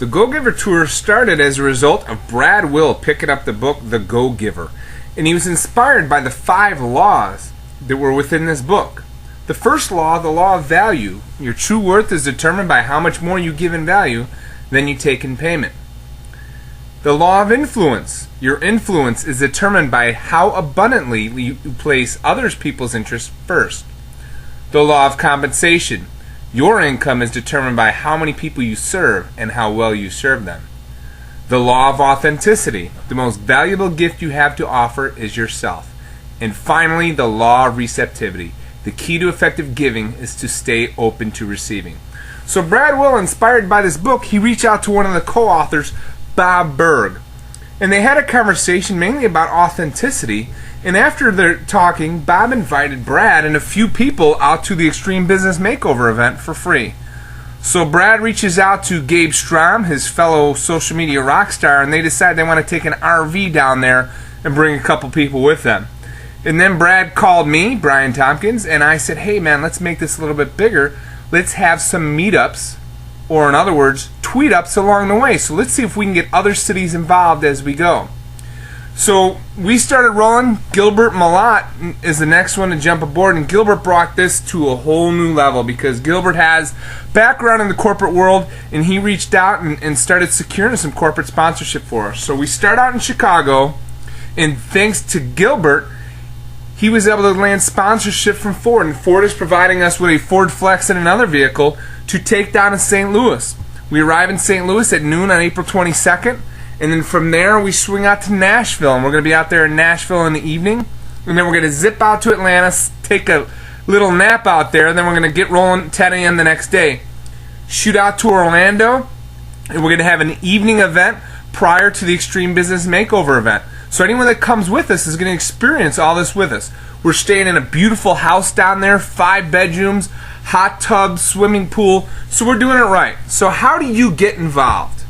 The Go-Giver Tour started as a result of Brad Will picking up the book The Go-Giver, and he was inspired by the 5 laws that were within this book. The first law, the law of value. Your true worth is determined by how much more you give in value than you take in payment. The law of influence. Your influence is determined by how abundantly you place other people's interests first. The law of compensation. Your income is determined by how many people you serve and how well you serve them. The law of authenticity. The most valuable gift you have to offer is yourself. And finally, the law of receptivity. The key to effective giving is to stay open to receiving. So Brad Will, inspired by this book, he reached out to one of the co-authors, Bob Berg. And they had a conversation mainly about authenticity. And after they're talking, Bob invited Brad and a few people out to the Extreme Business Makeover event for free. So Brad reaches out to Gabe Strom, his fellow social media rock star, and they decide they want to take an RV down there and bring a couple people with them. And then Brad called me, Brian Tompkins, and I said, hey man, let's make this a little bit bigger. Let's have some meetups, or in other words, tweetups along the way. So let's see if we can get other cities involved as we go. So we started rolling. Gilbert Malott is the next one to jump aboard, and Gilbert brought this to a whole new level because Gilbert has background in the corporate world, and he reached out and started securing some corporate sponsorship for us. So we start out in Chicago, and thanks to Gilbert, he was able to land sponsorship from Ford, and Ford is providing us with a Ford Flex and another vehicle to take down to St. Louis. We arrive in St. Louis at noon on April 22nd. And then from there, we swing out to Nashville, and we're going to be out there in Nashville in the evening. And then we're going to zip out to Atlanta, take a little nap out there, and then we're going to get rolling 10 a.m. the next day. Shoot out to Orlando, and we're going to have an evening event prior to the Extreme Business Makeover event. So anyone that comes with us is going to experience all this with us. We're staying in a beautiful house down there, 5 bedrooms, hot tub, swimming pool. So we're doing it right. So how do you get involved?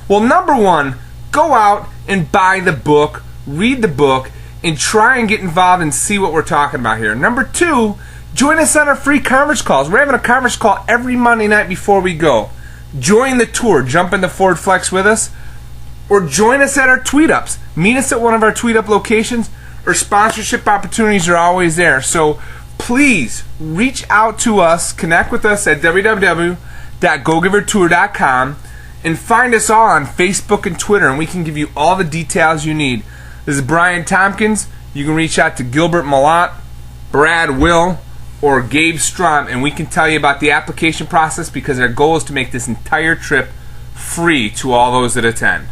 Well, number one, go out and buy the book, read the book, and try and get involved and see what we're talking about here. Number two, join us on our free conference calls. We're having a conference call every Monday night before we go. Join the tour. Jump in the Ford Flex with us. Or join us at our Tweetups. Meet us at one of our Tweetup locations. Or sponsorship opportunities are always there. So please reach out to us. Connect with us at www.gogivertour.com. And find us all on Facebook and Twitter, and we can give you all the details you need. This is Brian Tompkins. You can reach out to Gilbert Malott, Brad Will, or Gabe Strom, and we can tell you about the application process because our goal is to make this entire trip free to all those that attend.